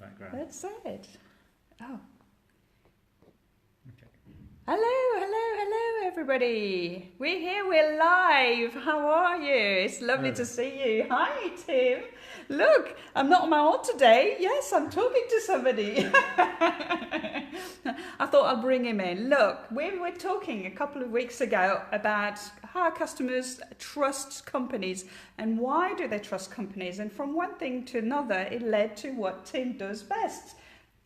background. That's it. Oh. Okay. Hello, everybody. We're here, we're live. How are you? It's lovely Hello. to see you. Hi, Tim. Look, I'm not on my own today. Yes, I'm talking to somebody. I thought I'll bring him in. Look, we were talking a couple of weeks ago about how customers trust companies and why do they trust companies. And from one thing to another, it led to what Tim does best.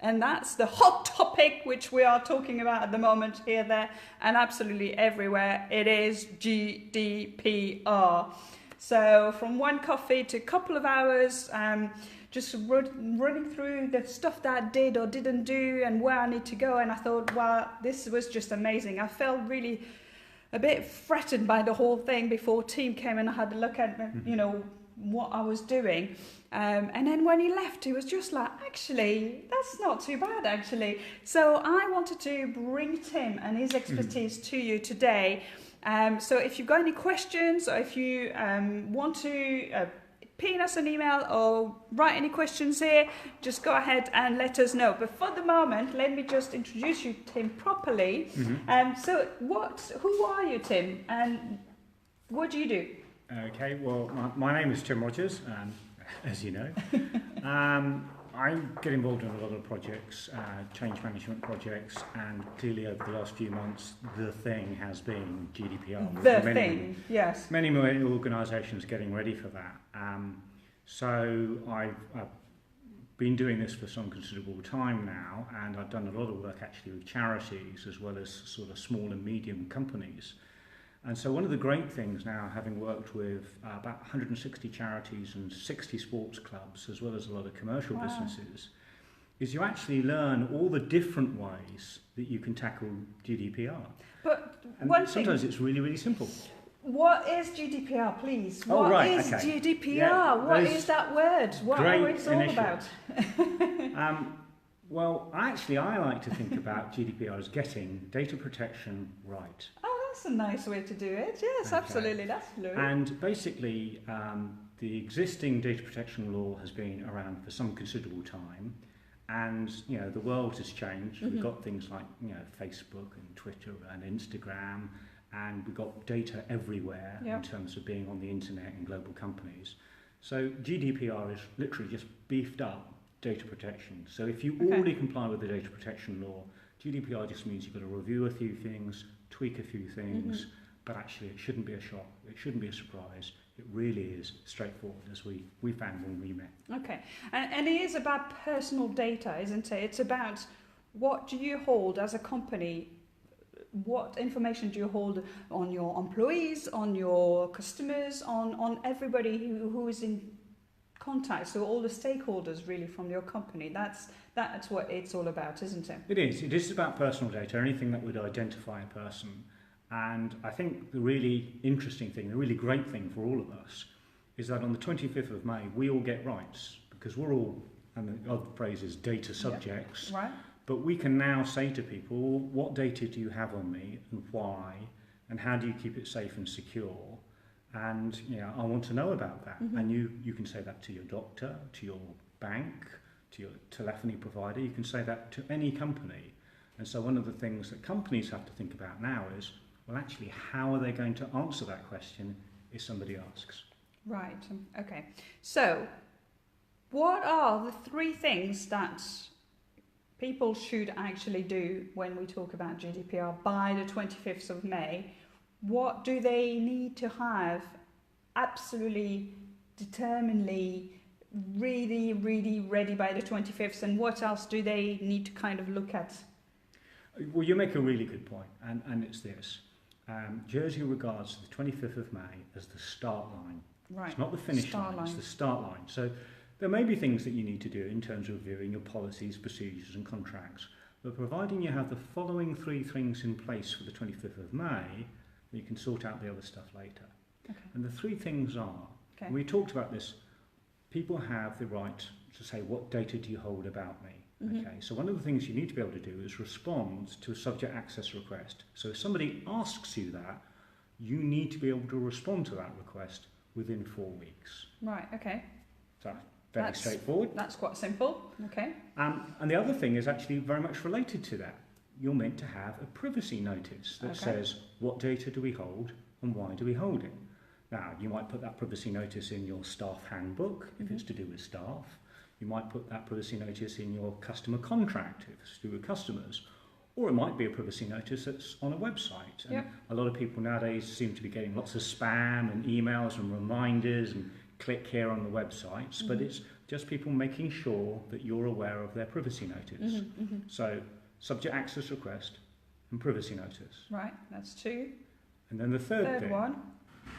And that's the hot topic which we are talking about at the moment here, there, and absolutely everywhere. It is GDPR. So from one coffee to a couple of hours, just running through the stuff that I did or didn't do and where I need to go. And I thought, wow, this was just amazing. I felt really a bit threatened by the whole thing before Tim came and I had a look at, what I was doing. And then when he left, he was just like, actually, that's not too bad, actually. So I wanted to bring Tim and his expertise to you today. So if you've got any questions or if you want to ping us an email or write any questions here, just go ahead and let us know. But for the moment, let me just introduce you, Tim, properly. So who are you, Tim? And what do you do? Okay, well, my name is Tim Rogers, as you know. I get involved in a lot of projects, change management projects, and clearly over the last few months, the thing has been GDPR. Yes. Many more organisations getting ready for that. So I've been doing this for some considerable time now, and I've done a lot of work actually with charities as well as sort of small and medium companies. And so one of the great things now, having worked with about 160 charities and 60 sports clubs, as well as a lot of commercial businesses, is you actually learn all the different ways that you can tackle GDPR. But and sometimes it's really, really simple. What is GDPR, please? What is GDPR? Yeah, what is that word? What are it all about? Well, actually, I like to think about GDPR as getting data protection right. That's a nice way to do it. Yes, okay. Absolutely. That's fluid. And basically, the existing data protection law has been around for some considerable time, and the world has changed. We've got things like Facebook and Twitter and Instagram, and we've got data everywhere in terms of being on the internet and global companies. So GDPR is literally just beefed up data protection. So if you already comply with the data protection law, GDPR just means you've got to review a few things, tweak a few things, but actually it shouldn't be a shock, it shouldn't be a surprise. It really is straightforward, as we found when we met. Okay, and it is about personal data, isn't it? It's about what do you hold as a company, what information do you hold on your employees, on your customers, on everybody who is in contact, so all the stakeholders really from your company. That's what it's all about, isn't it? It is about personal data, anything that would identify a person. And I think the really interesting thing, the really great thing for all of us, is that on the 25th of May we all get rights, because we're all, and the other phrase is data subjects, right? But we can now say to people, what data do you have on me and why, and how do you keep it safe and secure? And I want to know about that. And you can say that to your doctor, to your bank, to your telephony provider. You can say that to any company. And so one of the things that companies have to think about now is, well, actually, how are they going to answer that question if somebody asks? Right. Okay. So what are the three things that people should actually do when we talk about GDPR by the 25th of May? What do they need to have absolutely determinedly really, really ready by the 25th, and what else do they need to kind of look at? Well, you make a really good point, and it's this. Jersey regards the 25th of May as the start line. Right. It's not the finish line, it's the start line. So there may be things that you need to do in terms of reviewing your policies, procedures and contracts, but providing you have the following three things in place for the 25th of May, you can sort out the other stuff later. Okay. And the three things are, we talked about this, people have the right to say, what data do you hold about me? Okay, so one of the things you need to be able to do is respond to a subject access request. So if somebody asks you that, you need to be able to respond to that request within 4 weeks. Right, okay. So Fairly straightforward. That's quite simple. Okay. And the other thing is actually very much related to that. You're meant to have a privacy notice that says what data do we hold and why do we hold it. Now, you might put that privacy notice in your staff handbook if it's to do with staff. You might put that privacy notice in your customer contract if it's to do with customers. Or it might be a privacy notice that's on a website. And a lot of people nowadays seem to be getting lots of spam and emails and reminders and click here on the websites, but it's just people making sure that you're aware of their privacy notice. So, subject access request and privacy notice. Right, that's 2. And then the third thing. One.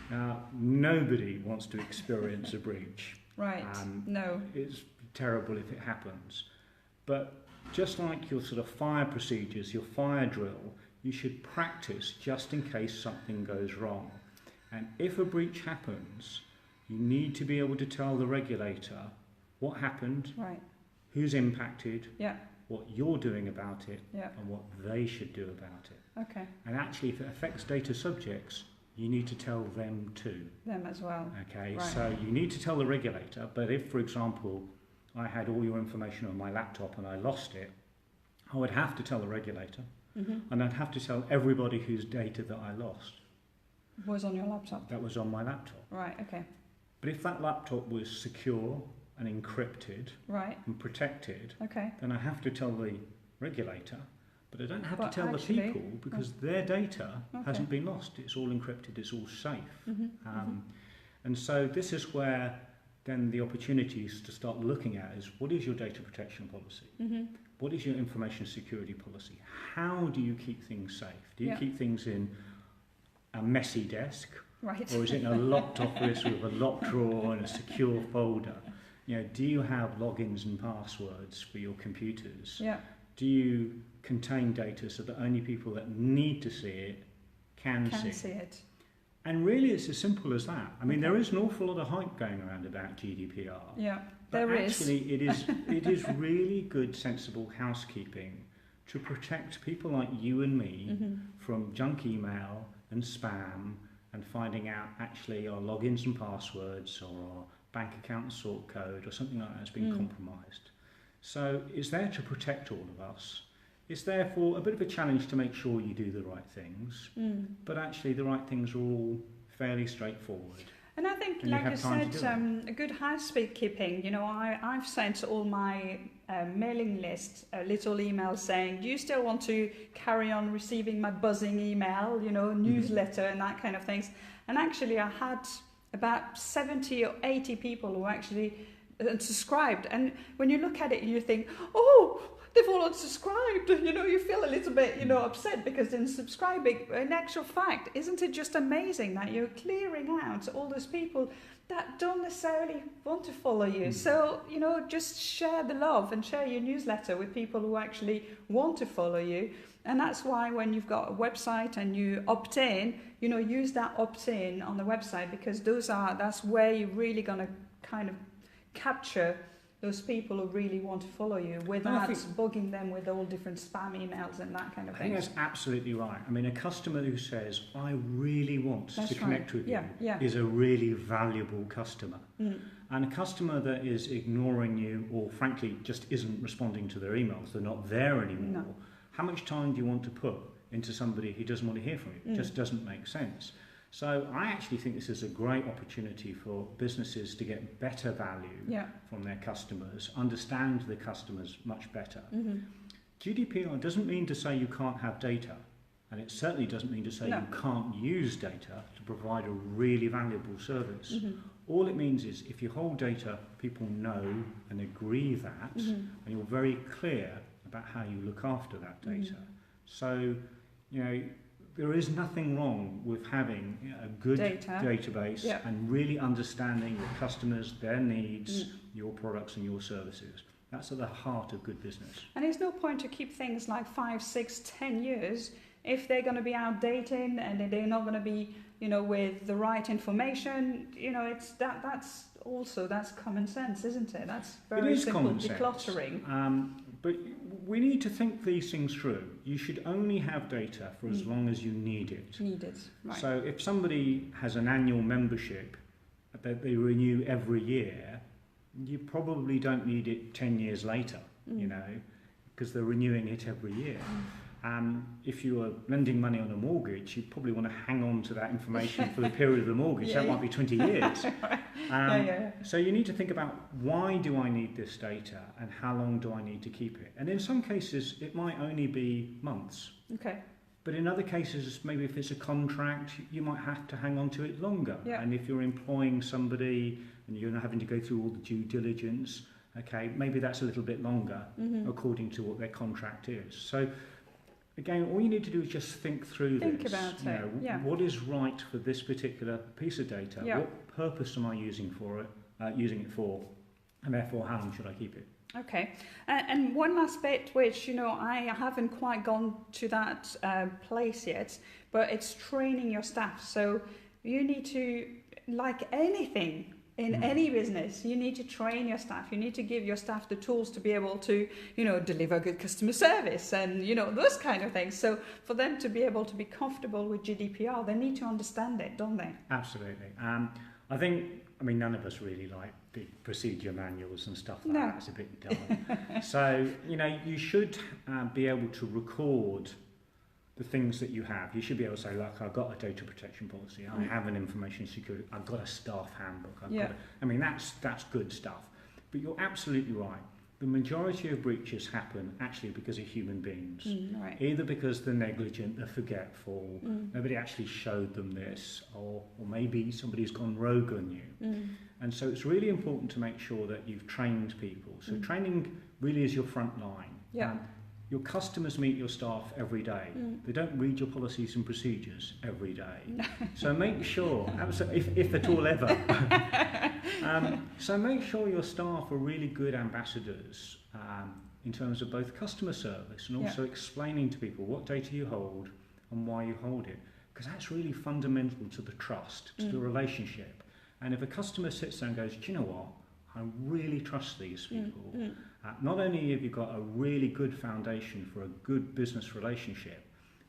Now, nobody wants to experience a breach. Right, no. It's terrible if it happens. But just like your sort of fire procedures, your fire drill, you should practice just in case something goes wrong. And if a breach happens, you need to be able to tell the regulator what happened, who's impacted, what you're doing about it, and what they should do about it. Okay. And actually, if it affects data subjects, you need to tell them too. Them as well. Okay, so you need to tell the regulator, but if, for example, I had all your information on my laptop and I lost it, I would have to tell the regulator, and I'd have to tell everybody whose data that I lost. Was on your laptop? That was on my laptop. Right, okay. But if that laptop was secure and encrypted and protected, then I have to tell the regulator, but I don't have to tell the people because their data hasn't been lost. It's all encrypted, it's all safe. And so this is where then the opportunities to start looking at is what is your data protection policy? What is your information security policy? How do you keep things safe? Do you keep things in a messy desk? Right. Or is it in a locked office with a locked drawer and a secure folder? You know, do you have logins and passwords for your computers? Do you contain data so that only people that need to see it can see it? And really it's as simple as that. I mean, there is an awful lot of hype going around about GDPR. But actually it is really good, sensible housekeeping to protect people like you and me from junk email and spam and finding out actually our logins and passwords or our bank account and sort code or something like that has been compromised. So it's there to protect all of us. It's therefore a bit of a challenge to make sure you do the right things, but actually the right things are all fairly straightforward. And I think, like I said, a good housekeeping, you know, I've sent all my mailing list a little email saying, do you still want to carry on receiving my buzzing email, you know, newsletter and that kind of things. And actually I had about 70 or 80 people who actually subscribed. And when you look at it, you think, oh, they've all unsubscribed. You know, you feel a little bit, you know, upset because in subscribing, in actual fact, isn't it just amazing that you're clearing out all those people that don't necessarily want to follow you? So, you know, just share the love and share your newsletter with people who actually want to follow you. And that's why when you've got a website and you opt in, you know, use that opt-in on the website because that's where you're really going to kind of capture those people who really want to follow you without bugging them with all different spam emails and that kind of thing. I think that's absolutely right. I mean, a customer who says, I really want to connect with you is a really valuable customer. And a customer that is ignoring you or frankly just isn't responding to their emails, they're not there anymore, how much time do you want to put into somebody who doesn't want to hear from you? It just doesn't make sense. So I actually think this is a great opportunity for businesses to get better value from their customers, understand the customers much better. GDPR doesn't mean to say you can't have data, and it certainly doesn't mean to say you can't use data to provide a really valuable service. All it means is if you hold data, people know and agree that, and you're very clear about how you look after that data. So, you know, there is nothing wrong with having a good database and really understanding your customers, their needs, your products and your services. That's at the heart of good business. And there's no point to keep things like 5, 6, 10 years if they're going to be outdated and they're not going to be, you know, with the right information. You know, it's that's common sense, isn't it? That's very simple decluttering. But we need to think these things through. You should only have data for as long as you need it. Right. So if somebody has an annual membership that they renew every year, you probably don't need it 10 years later, you know, because they're renewing it every year. If you are lending money on a mortgage, you probably want to hang on to that information for the period of the mortgage. That might be 20 years. So you need to think about, why do I need this data and how long do I need to keep it? And in some cases, it might only be months. Okay. But in other cases, maybe if it's a contract, you might have to hang on to it longer. And if you're employing somebody and you're having to go through all the due diligence, okay, maybe that's a little bit longer according to what their contract is. So again, all you need to do is just think through this. Think about it. What is right for this particular piece of data? What purpose am I using it for? And therefore, how long should I keep it? Okay, and one aspect which, you know, I haven't quite gone to that place yet, but it's training your staff. So you need to, like anything in any business, you need to train your staff. You need to give your staff the tools to be able to, you know, deliver good customer service and, you know, those kind of things. So for them to be able to be comfortable with GDPR, they need to understand it, don't they? Absolutely. I mean, none of us really like big procedure manuals and stuff like that. It's a bit dull. So, you know, you should be able to record the things that you have. You should be able to say, look, I've got a data protection policy. I have an information security. I've got a staff handbook. I mean, that's good stuff. But you're absolutely right. The majority of breaches happen actually because of human beings. Either because they're negligent, they're forgetful, nobody actually showed them this, or maybe somebody's gone rogue on you. And so it's really important to make sure that you've trained people. So training really is your front line. Your customers meet your staff every day. They don't read your policies and procedures every day. So make sure, if at all ever, so make sure your staff are really good ambassadors in terms of both customer service and also explaining to people what data you hold and why you hold it. Because that's really fundamental to the trust, to the relationship. And if a customer sits there and goes, do you know what? I really trust these people. Not only have you got a really good foundation for a good business relationship,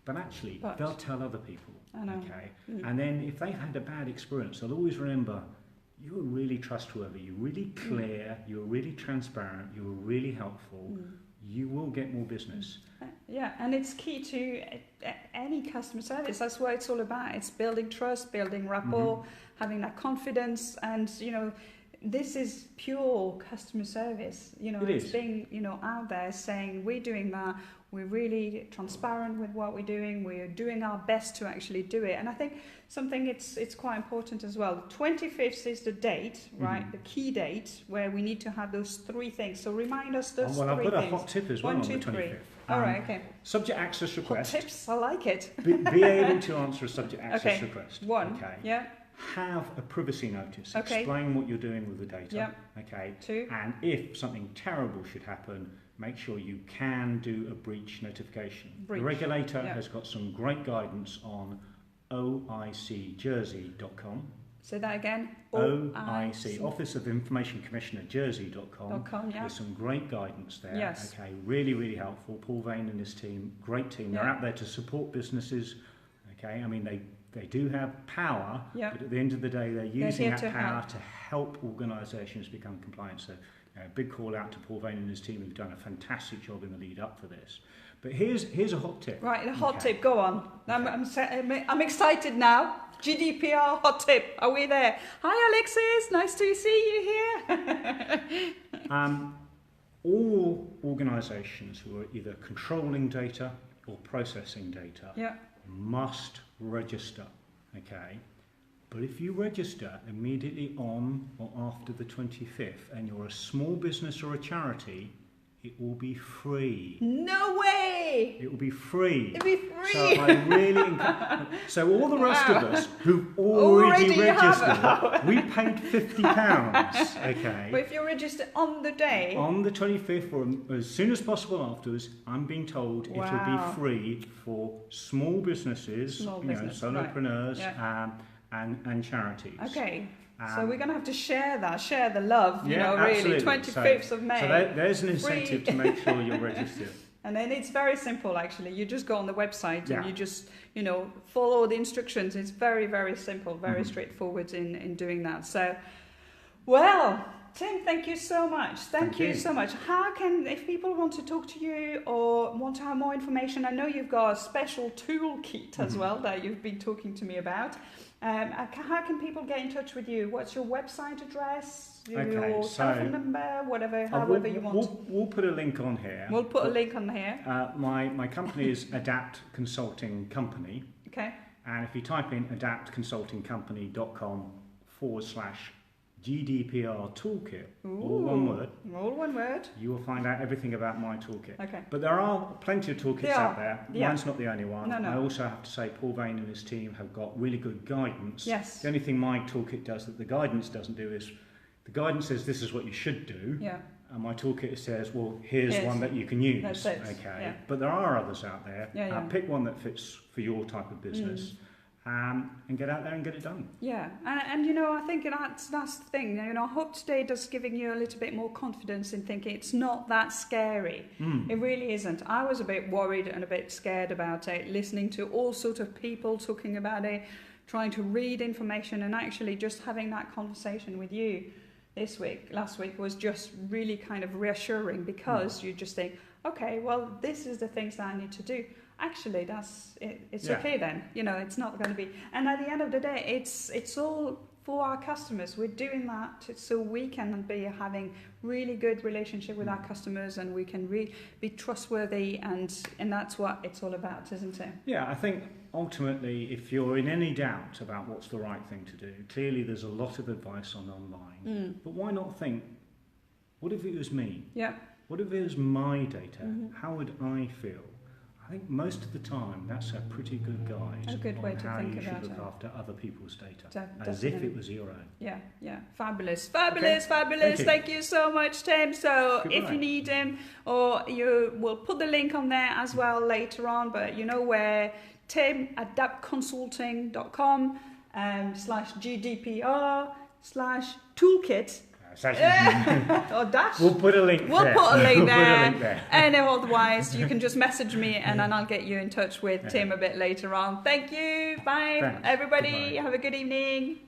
but actually they'll tell other people. Okay, and then if they've had a bad experience, they'll always remember you were really trustworthy, you were really clear, you were really transparent, you were really helpful. You will get more business. And it's key to any customer service. That's what it's all about. It's building trust, building rapport, having that confidence, and you know. This is pure customer service, you know, it's being, you know, out there saying we're doing that, we're really transparent with what we're doing, we're doing our best to actually do it. And I think something it's quite important as well. The 25th is the date, right? The key date where we need to have those three things. So remind us those three things. Well, I've got a hot tip as well on the 25th. All right, okay. Subject access request. Hot tips, I like it. Be able to answer a subject access request. Okay. Have a privacy notice. Explain what you're doing with the data. Okay. 2. And if something terrible should happen, make sure you can do a breach notification. The regulator has got some great guidance on oicjersey.com. Say that again. OIC, Office of Information Commissioner Jersey.com. There's some great guidance there. Okay, really, really helpful. Paul Vane and his team, great team. They're out there to support businesses. Okay, I mean they do have power, but at the end of the day, they're using that power to help organisations become compliant. So, a big call out to Paul Vane and his team, who've done a fantastic job in the lead up for this. But here's a hot tip. Right, a hot tip. Go on. I'm excited now. GDPR hot tip. Are we there? Hi, Alexis. Nice to see you here. All organisations who are either controlling data or processing data must register, okay? But if you register immediately on or after the 25th and you're a small business or a charity, it will be free. No way! It will be free. It'll be free! So I really so all the rest of us who've already registered, we paid £50, okay? But if you register on the day? On the 25th or as soon as possible afterwards, I'm being told it'll be free for small businesses, solopreneurs, and charities. Okay. So we're going to have to share the love, really, absolutely. 25th of May. So there's an incentive to make sure you're registered. And then it's very simple, actually. You just go on the website and you just, follow the instructions. It's very, very simple, very straightforward in doing that. So, well, Tim, thank you so much. Thank you so much. How can, if people want to talk to you or want to have more information, I know you've got a special toolkit as well that you've been talking to me about. How can people get in touch with you? What's your website address, your telephone number, whatever, however you want? We'll put a link on here. We'll put a link on here. My company is Adapt Consulting Company. Okay. And if you type in adaptconsultingcompany.com/GDPR Toolkit, all one word. All one word. You will find out everything about my toolkit. Okay. But there are plenty of toolkits out there. Yeah. Mine's not the only one. No. I also have to say Paul Vane and his team have got really good guidance. Yes. The only thing my toolkit does that the guidance doesn't do is the guidance says this is what you should do. Yeah. And my toolkit says, well, here's one that you can use. That's it. Okay. Yeah. But there are others out there. Yeah. Pick one that fits for your type of business. And get out there and get it done. Yeah, and you know, I think that's the thing. You know, I hope today does giving you a little bit more confidence in thinking it's not that scary. It really isn't. I was a bit worried and a bit scared about it, listening to all sorts of people talking about it, trying to read information, and actually just having that conversation with you last week was just really kind of reassuring, because you just think, okay, well, this is the things that I need to do. Actually, it's okay then. You know, it's not going to be. And at the end of the day, it's all for our customers. We're doing that so we can be having really good relationship with our customers, and we can be trustworthy, and that's what it's all about, isn't it? Yeah, I think ultimately, if you're in any doubt about what's the right thing to do, clearly there's a lot of advice online. But why not think, what if it was me? Yeah. What if it was my data? How would I feel? I think most of the time that's a pretty good guide a good way on to how think you should about look it. after other people's data, Definitely. as if it was your own. Yeah. Fabulous. Thank you so much, Tim. So Goodbye. if you need him, or we'll put the link on there as well later on, but you know where, Tim, adaptconsulting.com /GDPR/toolkit. Or dash. We'll put a link there. We'll put a link there. And otherwise, you can just message me, and then I'll get you in touch with Tim a bit later on. Thank you. Bye, Thanks. everybody. Goodbye. Have a good evening.